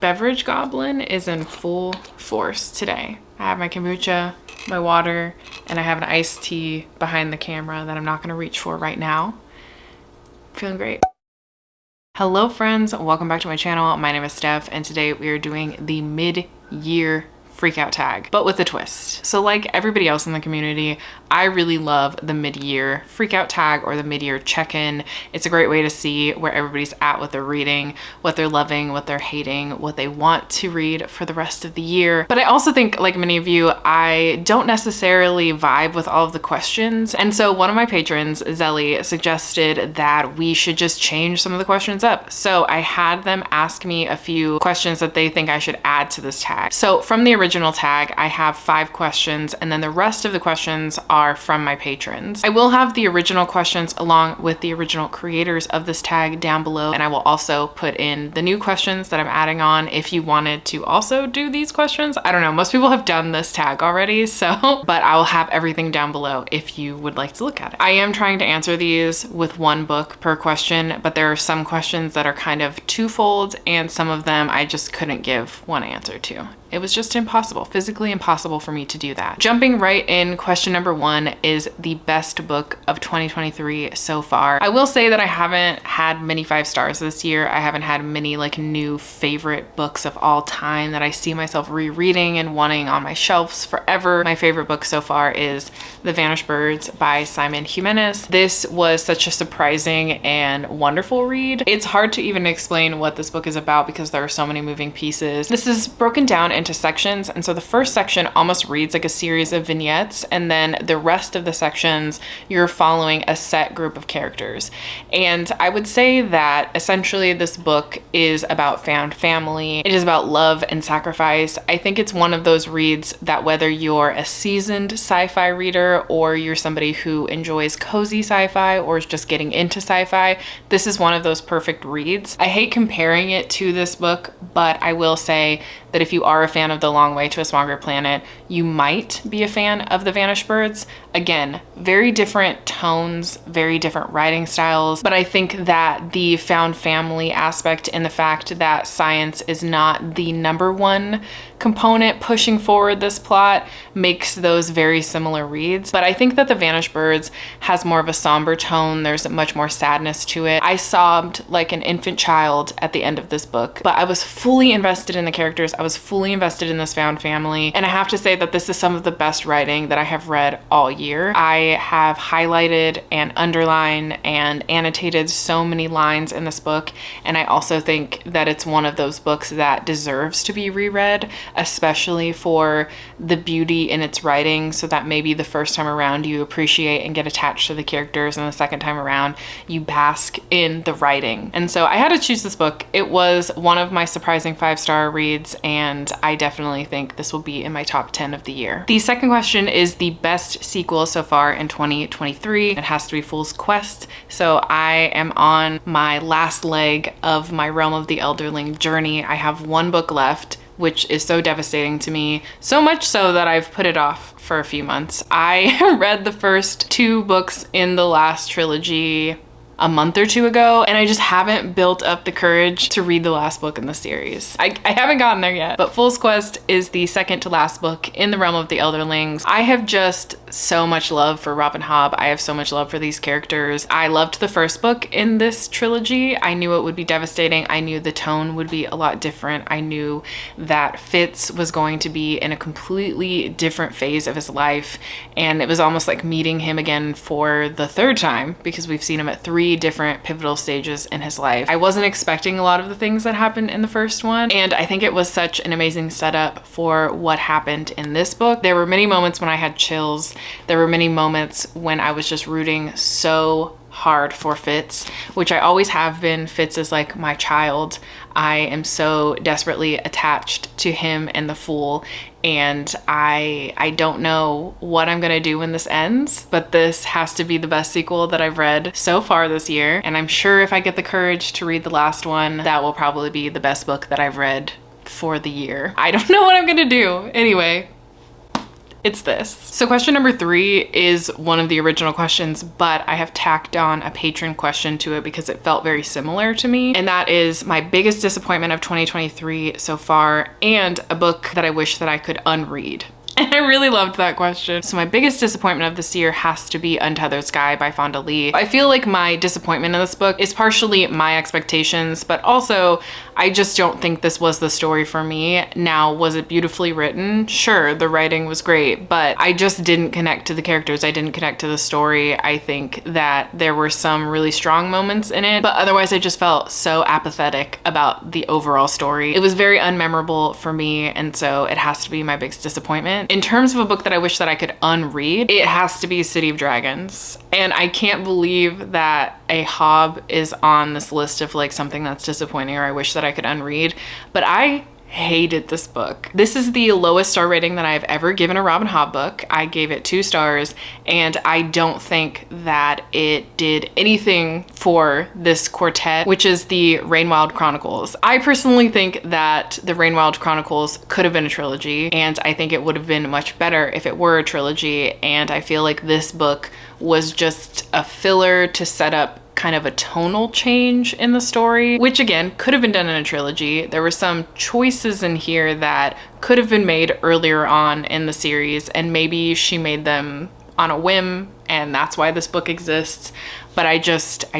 Beverage goblin is in full force today. I have my kombucha, my water, and I have an iced tea behind the camera that I'm not gonna reach for right now. Feeling great. Hello friends, welcome back to my channel. My name is Steph and today we are doing the mid-year Freakout tag, but with a twist. So like everybody else in the community, I really love the mid-year Freakout tag or the mid-year check-in. It's a great way to see where everybody's at with their reading, what they're loving, what they're hating, what they want to read for the rest of the year. But I also think, like many of you, I don't necessarily vibe with all of the questions. And so one of my patrons, Zelly, suggested that we should just change some of the questions up. So I had them ask me a few questions that they think I should add to this tag. So from the original tag, I have 5 questions, and then the rest of the questions are from my patrons. I will have the original questions along with the original creators of this tag down below, and I will also put in the new questions that I'm adding on if you wanted to also do these questions. I don't know, most people have done this tag already, so, but I will have everything down below if you would like to look at it. I am trying to answer these with one book per question, but there are some questions that are kind of twofold, and some of them I just couldn't give one answer to. It was just impossible, physically impossible for me to do that. Jumping right in, question number 1 is the best book of 2023 so far. I will say that I haven't had many 5 stars this year. I haven't had many like new favorite books of all time that I see myself rereading and wanting on my shelves forever. My favorite book so far is The Vanished Birds by Simon Jimenez. This was such a surprising and wonderful read. It's hard to even explain what this book is about because there are so many moving pieces. This is broken down into sections, and so the first section almost reads like a series of vignettes, and then the rest of the sections you're following a set group of characters. And I would say that essentially this book is about found family. It is about love and sacrifice. I think it's one of those reads that whether you're a seasoned sci-fi reader or you're somebody who enjoys cozy sci-fi or is just getting into sci-fi, this is one of those perfect reads. I hate comparing it to this book, but I will say that if you are a fan of The Long Way to a Smaller Planet, you might be a fan of The Vanished Birds. Again, very different tones, very different writing styles, but I think that the found family aspect and the fact that science is not the #1 component pushing forward this plot makes those very similar reads. But I think that The Vanished Birds has more of a somber tone. There's much more sadness to it. I sobbed like an infant child at the end of this book, but I was fully invested in the characters. I was fully invested in this found family. And I have to say that this is some of the best writing that I have read all year. I have highlighted and underlined and annotated so many lines in this book. And I also think that it's one of those books that deserves to be reread, especially for the beauty in its writing, so that maybe the first time around you appreciate and get attached to the characters, and the second time around you bask in the writing. And so I had to choose this book. It was one of my surprising 5-star reads, and I definitely think this will be in my top 10 of the year. The second question is the best sequel so far in 2023. It has to be Fool's Quest. So I am on my last leg of my Realm of the Elderling journey. I have 1 book left, which is so devastating to me, so much so that I've put it off for a few months. I read the first 2 books in the last trilogy a month or 2 ago, and I just haven't built up the courage to read the last book in the series. I haven't gotten there yet, but Fool's Quest is the second to last book in the Realm of the Elderlings. I have just so much love for Robin Hobb. I have so much love for these characters. I loved the first book in this trilogy. I knew it would be devastating. I knew the tone would be a lot different. I knew that Fitz was going to be in a completely different phase of his life, and it was almost like meeting him again for the 3rd time, because we've seen him at 3 different pivotal stages in his life. I wasn't expecting a lot of the things that happened in the first one, and I think it was such an amazing setup for what happened in this book. There were many moments when I had chills. There were many moments when I was just rooting so hard for Fitz, which I always have been. Fitz is like my child. I am so desperately attached to him and the Fool, and I don't know what I'm gonna do when this ends, but this has to be the best sequel that I've read so far this year, and I'm sure if I get the courage to read the last one, that will probably be the best book that I've read for the year. I don't know what I'm gonna do. Anyway, It's this. So question number 3 is one of the original questions, but I have tacked on a patron question to it because it felt very similar to me. And that is my biggest disappointment of 2023 so far, and a book that I wish that I could unread. And I really loved that question. So my biggest disappointment of this year has to be Untethered Sky by Fonda Lee. I feel like my disappointment in this book is partially my expectations, but also I just don't think this was the story for me. Now, was it beautifully written? Sure, the writing was great, but I just didn't connect to the characters. I didn't connect to the story. I think that there were some really strong moments in it, but otherwise I just felt so apathetic about the overall story. It was very unmemorable for me, and so it has to be my biggest disappointment. In terms of a book that I wish that I could unread, it has to be City of Dragons. And I can't believe that a Hob is on this list of like something that's disappointing or I wish that I could unread, but I hated this book. This is the lowest star rating that I've ever given a Robin Hobb book. I gave it 2 stars, and I don't think that it did anything for this quartet, which is the Rainwild Chronicles. I personally think that the Rainwild Chronicles could have been a trilogy, and I think it would have been much better if it were a trilogy, and I feel like this book was just a filler to set up kind of a tonal change in the story, which again could have been done in a trilogy. There were some choices in here that could have been made earlier on in the series, and maybe she made them on a whim, and that's why this book exists. But I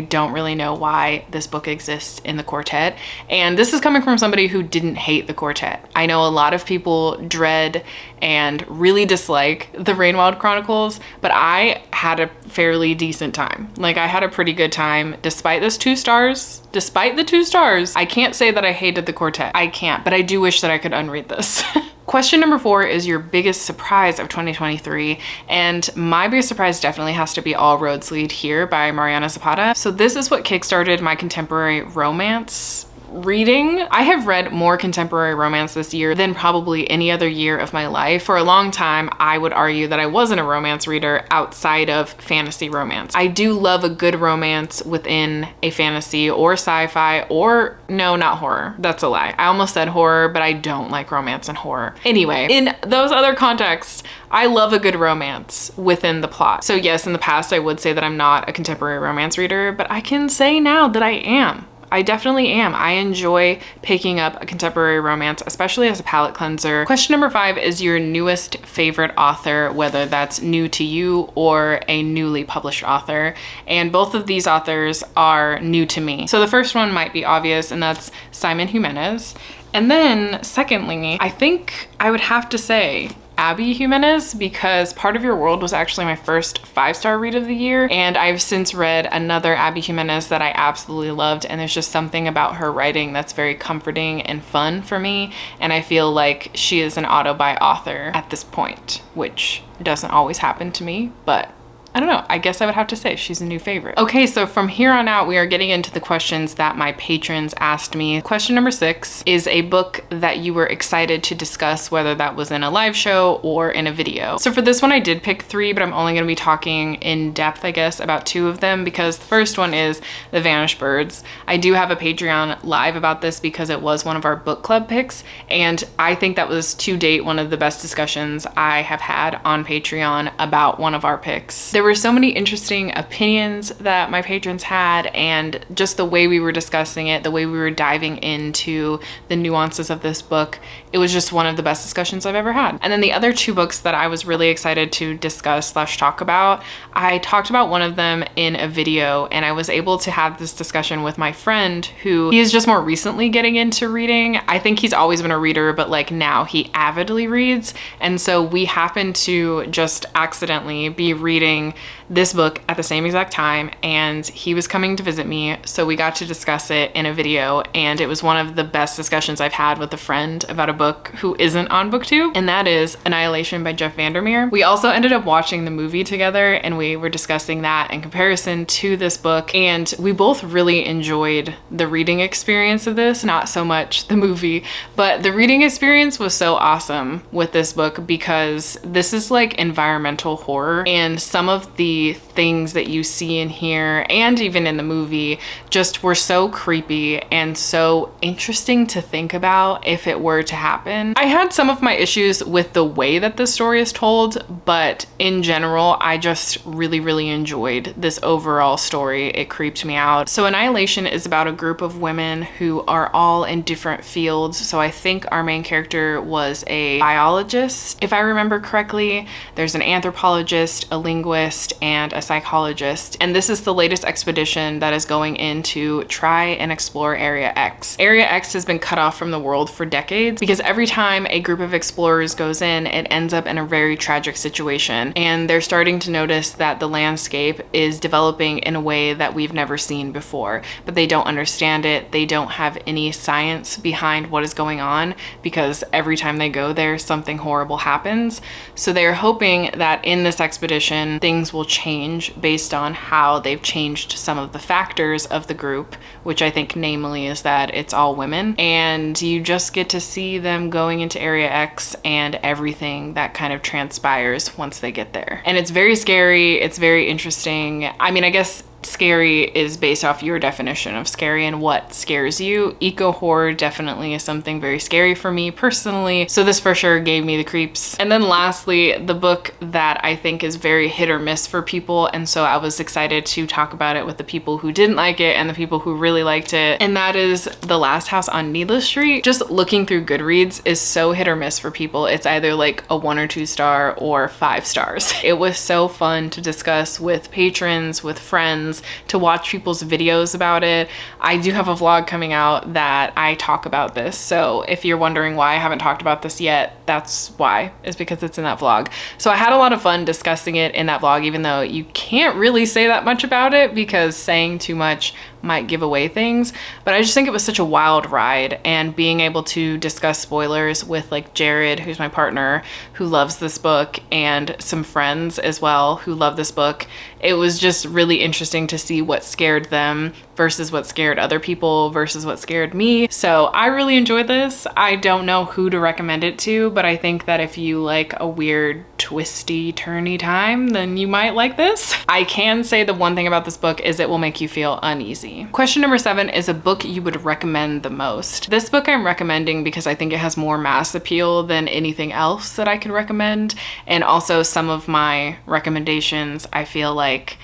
don't really know why this book exists in the quartet. And this is coming from somebody who didn't hate the quartet. I know a lot of people dread and really dislike the Rainwild Chronicles, but I had a fairly decent time. Like, I had a pretty good time despite those 2 stars. Despite the 2 stars, I can't say that I hated the quartet. I can't, but I do wish that I could unread this. Question number 4 is your biggest surprise of 2023, and my biggest surprise definitely has to be All Roads Lead Here by Mariana Zapata. So this is what kickstarted my contemporary romance reading. I have read more contemporary romance this year than probably any other year of my life. For a long time, I would argue that I wasn't a romance reader outside of fantasy romance. I do love a good romance within a fantasy or sci-fi, or no, not horror. That's a lie. I almost said horror, but I don't like romance and horror. Anyway, in those other contexts, I love a good romance within the plot. So yes, in the past, I would say that I'm not a contemporary romance reader, but I can say now that I am. I definitely am. I enjoy picking up a contemporary romance, especially as a palate cleanser. Question number 5 is your newest favorite author, whether that's new to you or a newly published author. And both of these authors are new to me. So the first one might be obvious, and that's Simon Jimenez. And then secondly, I think I would have to say Abby Jimenez, because Part of Your World was actually my first 5-star read of the year, and I've since read another Abby Jimenez that I absolutely loved, and there's just something about her writing that's very comforting and fun for me, and I feel like she is an auto-buy author at this point, which doesn't always happen to me, but I don't know, I guess I would have to say she's a new favorite. Okay, so from here on out, we are getting into the questions that my patrons asked me. Question number 6 is a book that you were excited to discuss, whether that was in a live show or in a video. So for this one, I did pick 3, but I'm only gonna be talking in depth, I guess, about 2 of them, because the first one is The Vanished Birds. I do have a Patreon live about this because it was one of our book club picks, and I think that was to date one of the best discussions I have had on Patreon about one of our picks. There were so many interesting opinions that my patrons had, and just the way we were discussing it, the way we were diving into the nuances of this book, it was just one of the best discussions I've ever had. And then the other 2 books that I was really excited to discuss / talk about, I talked about one of them in a video, and I was able to have this discussion with my friend who he is just more recently getting into reading. I think he's always been a reader, but like now he avidly reads. And so we happened to just accidentally be reading this book at the same exact time, and he was coming to visit me, so we got to discuss it in a video, and it was one of the best discussions I've had with a friend about a book who isn't on booktube, and that is Annihilation by Jeff Vandermeer. We also ended up watching the movie together, and we were discussing that in comparison to this book, and we both really enjoyed the reading experience of this, not so much the movie, but the reading experience was so awesome with this book because this is like environmental horror, and some of of the things that you see in here and even in the movie just were so creepy and so interesting to think about if it were to happen. I had some of my issues with the way that the story is told, but in general, I just really enjoyed this overall story. It creeped me out. So Annihilation is about a group of women who are all in different fields. So I think our main character was a biologist, if I remember correctly. There's an anthropologist, a linguist, and a psychologist. And this is the latest expedition that is going in to try and explore Area X. Area X has been cut off from the world for decades because every time a group of explorers goes in, it ends up in a very tragic situation. And they're starting to notice that the landscape is developing in a way that we've never seen before, but they don't understand it. They don't have any science behind what is going on because every time they go there, something horrible happens. So they're hoping that in this expedition, things will change based on how they've changed some of the factors of the group, which I think namely is that it's all women. And you just get to see them going into Area X and everything that kind of transpires once they get there. And it's very scary. It's very interesting. I mean, I guess scary is based off your definition of scary and what scares you. Eco horror definitely is something very scary for me personally, so this for sure gave me the creeps. And then lastly, the book that I think is very hit or miss for people, and so I was excited to talk about it with the people who didn't like it and the people who really liked it, and that is The Last House on Needless Street. Just looking through Goodreads is so hit or miss for people. It's either like a 1 or 2 star or 5 stars. It was so fun to discuss with patrons, with friends, to watch people's videos about it. I do have a vlog coming out that I talk about this, so if you're wondering why I haven't talked about this yet, that's why. It's because it's in that vlog. So I had a lot of fun discussing it in that vlog, even though you can't really say that much about it because saying too much might give away things, but I just think it was such a wild ride, and being able to discuss spoilers with like Jared, who's my partner, who loves this book, and some friends as well who love this book, it was just really interesting to see what scared them versus what scared other people versus what scared me. So I really enjoyed this. I don't know who to recommend it to, but I think that if you like a weird, twisty, turny time, then you might like this. I can say the one thing about this book is it will make you feel uneasy. Question number 7 is a book you would recommend the most. This book I'm recommending because I think it has more mass appeal than anything else that I could recommend, and also some of my recommendations I feel like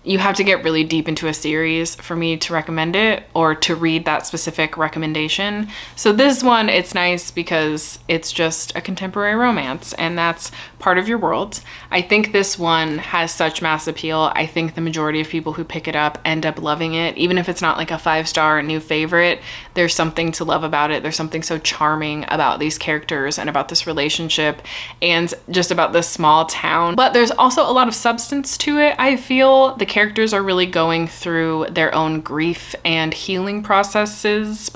you have to get really deep into a series for me to recommend it or to read that specific recommendation. So this one, it's nice because it's just a contemporary romance and that's part of your world. I think this one has such mass appeal. I think the majority of people who pick it up end up loving it. Even if it's not like a 5-star new favorite, there's something to love about it. There's something so charming about these characters and about this relationship and just about this small town. But there's also a lot of substance to it. I feel the characters are really going through their own grief and healing processes.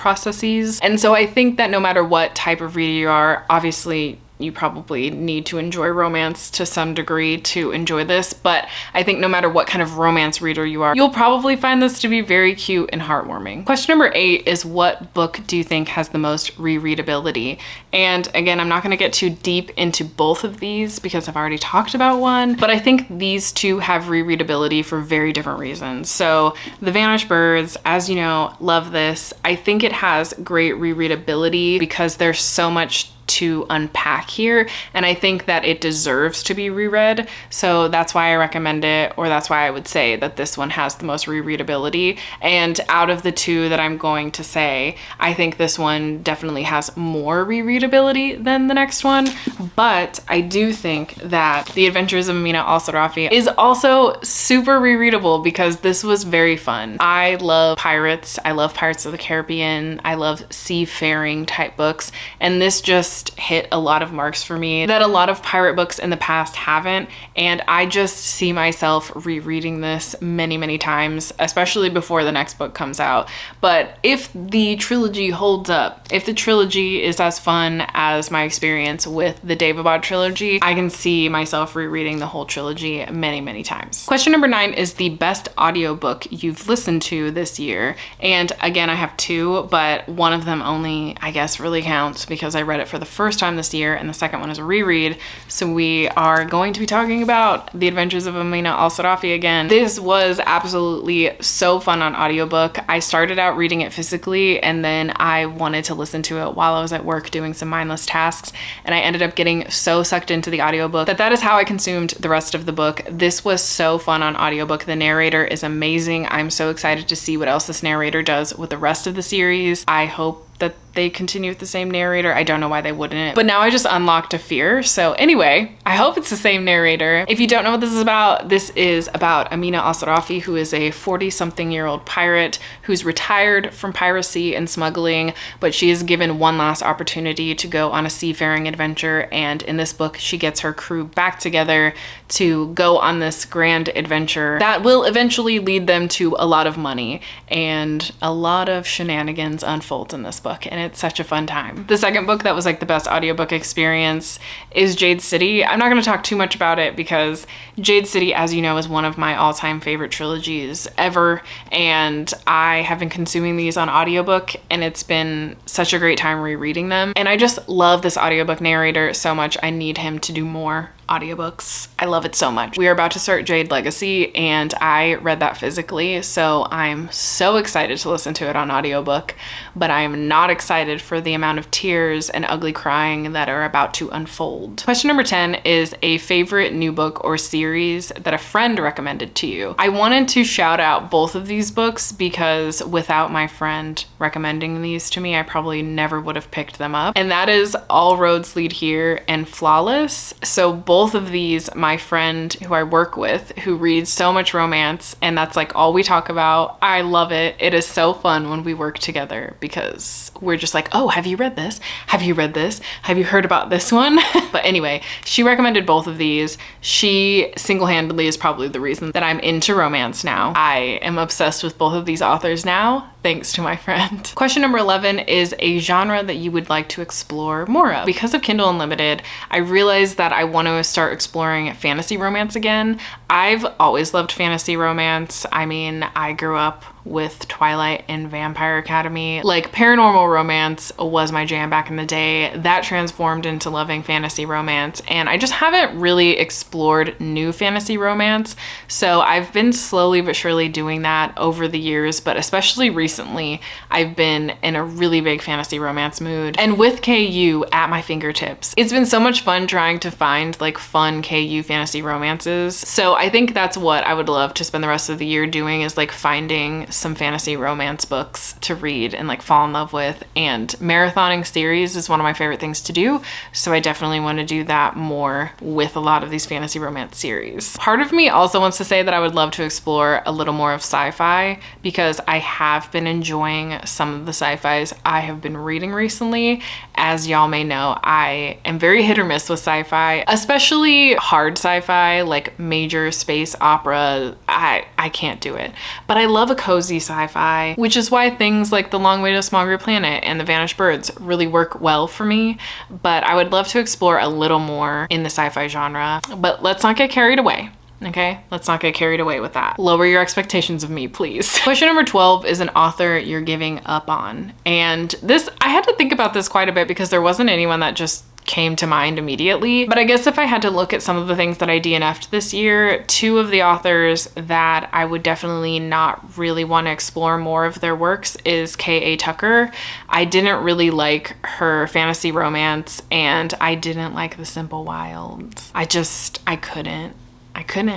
And so I think that no matter what type of reader you are, obviously you probably need to enjoy romance to some degree to enjoy this, but I think no matter what kind of romance reader you are, you'll probably find this to be very cute and heartwarming. Question number 8 is what book do you think has the most rereadability? And again, I'm not gonna get too deep into both of these because I've already talked about one, but I think these two have rereadability for very different reasons. So The Vanished Birds, as you know, love this. I think it has great rereadability because there's so much to unpack here, and I think that it deserves to be reread, so that's why I recommend it, or that's why I would say that this one has the most rereadability. And out of the two that I'm going to say, I think this one definitely has more rereadability than the next one, but I do think that The Adventures of Amina Al-Sarafi is also super rereadable because this was very fun. I love pirates. I love Pirates of the Caribbean. I love seafaring type books, and this just hit a lot of marks for me that a lot of pirate books in the past haven't, and I just see myself rereading this many times, especially before the next book comes out. But if the trilogy holds up, if the trilogy is as fun as my experience with the Daevabad trilogy, I can see myself rereading the whole trilogy many times. Question number 9 is the best audiobook you've listened to this year, and again I have 2, but one of them only I guess really counts because I read it for the first time this year, and the second one is a reread. So we are going to be talking about The Adventures of Amina al-Sarafi again. This was absolutely so fun on audiobook. I started out reading it physically, and then I wanted to listen to it while I was at work doing some mindless tasks, and I ended up getting so sucked into the audiobook that is how I consumed the rest of the book. This was so fun on audiobook. The narrator is amazing. I'm so excited to see what else this narrator does with the rest of the series. I hope that they continue with the same narrator. I don't know why they wouldn't. But now I just unlocked a fear. So anyway, I hope it's the same narrator. If you don't know what this is about Amina al-Sarafi, who is a 40-something-year-old pirate who's retired from piracy and smuggling, but she is given one last opportunity to go on a seafaring adventure. And in this book, she gets her crew back together to go on this grand adventure that will eventually lead them to a lot of money, and a lot of shenanigans unfold in this book, and it's such a fun time. The second book that was like the best audiobook experience is Jade City. I'm not going to talk too much about it because Jade City, as you know, is one of my all-time favorite trilogies ever, and I have been consuming these on audiobook, and it's been such a great time rereading them. And I just love this audiobook narrator so much. I need him to do more audiobooks. I love it so much. We are about to start Jade Legacy, and I read that physically, so I'm so excited to listen to it on audiobook, but I am not excited for the amount of tears and ugly crying that are about to unfold. Question number 10 is a favorite new book or series that a friend recommended to you. I wanted to shout out both of these books because without my friend recommending these to me, I probably never would have picked them up. And that is All Roads Lead Here and Flawless. So both of these, my friend who I work with, who reads so much romance, and that's like all we talk about. I love it. It is so fun when we work together because we're just like, oh, have you read this? Have you read this? Have you heard about this one? But anyway, she recommended both of these. She single-handedly is probably the reason that I'm into romance now. I am obsessed with both of these authors now, thanks to my friend. Question number 11 is a genre that you would like to explore more of. Because of Kindle Unlimited, I realized that I want to start exploring fantasy romance again. I've always loved fantasy romance. I mean, I grew up with Twilight and Vampire Academy. Like, paranormal romance was my jam back in the day. That transformed into loving fantasy romance, and I just haven't really explored new fantasy romance. So I've been slowly but surely doing that over the years, but especially recently, I've been in a really big fantasy romance mood. And with KU at my fingertips, it's been so much fun trying to find like fun KU fantasy romances. So I think that's what I would love to spend the rest of the year doing, is like finding some fantasy romance books to read and like fall in love with. And marathoning series is one of my favorite things to do, so I definitely want to do that more with a lot of these fantasy romance series. Part of me also wants to say that I would love to explore a little more of sci-fi, because I have been enjoying some of the sci-fis I have been reading recently. As y'all may know, I am very hit or miss with sci-fi, especially hard sci-fi like major space opera. I can't do it, but I love a cozy sci-fi, which is why things like The Long Way to a Small Grey Planet and The Vanished Birds really work well for me. But I would love to explore a little more in the sci-fi genre, but let's not get carried away. Okay, let's not get carried away with that. Lower your expectations of me, please. Question number 12 is an author you're giving up on. And this, I had to think about this quite a bit because there wasn't anyone that just came to mind immediately. But I guess if I had to look at some of the things that I DNF'd this year, two of the authors that I would definitely not really want to explore more of their works is K.A. Tucker. I didn't really like her fantasy romance, and I didn't like The Simple Wilds. I couldn't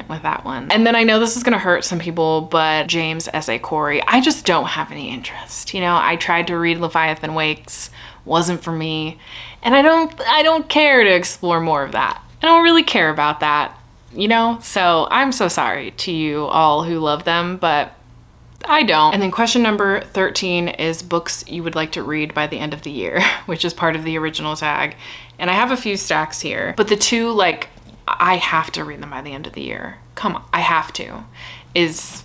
with that one. And then I know this is gonna hurt some people, but James S.A. Corey, I just don't have any interest. You know, I tried to read Leviathan Wakes, wasn't for me, and I don't care to explore more of that. I don't really care about that, you know? So I'm so sorry to you all who love them, but I don't. And then question number 13 is books you would like to read by the end of the year, which is part of the original tag. And I have a few stacks here, but the two, like, I have to read them by the end of the year. Come on, I have to. Is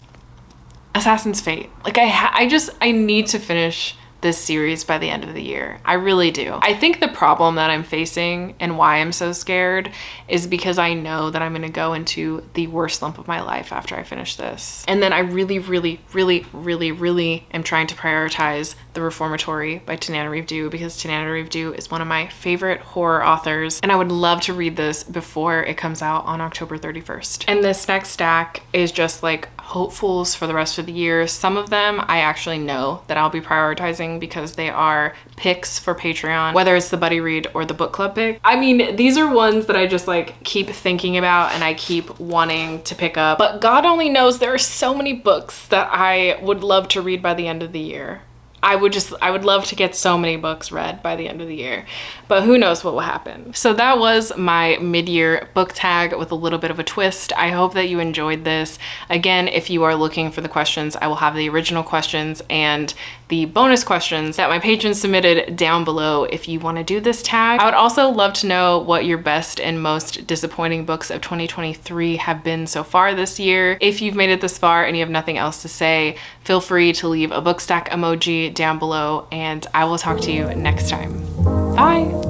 Assassin's Fate. Like I need to finish this series by the end of the year. I really do. I think the problem that I'm facing and why I'm so scared is because I know that I'm gonna go into the worst slump of my life after I finish this. And then I really am trying to prioritize The Reformatory by Tananarive Due, because Tananarive Due is one of my favorite horror authors, and I would love to read this before it comes out on October 31st. And this next stack is just like hopefuls for the rest of the year. Some of them I actually know that I'll be prioritizing because they are picks for Patreon, whether it's the buddy read or the book club pick. I mean, these are ones that I just like keep thinking about and I keep wanting to pick up, but God only knows there are so many books that I would love to read by the end of the year. I would love to get so many books read by the end of the year, but who knows what will happen. So that was my mid-year book tag with a little bit of a twist. I hope that you enjoyed this. Again, if you are looking for the questions, I will have the original questions and the bonus questions that my patrons submitted down below if you want to do this tag. I would also love to know what your best and most disappointing books of 2023 have been so far this year. If you've made it this far and you have nothing else to say, feel free to leave a book stack emoji down below, and I will talk to you next time. Bye.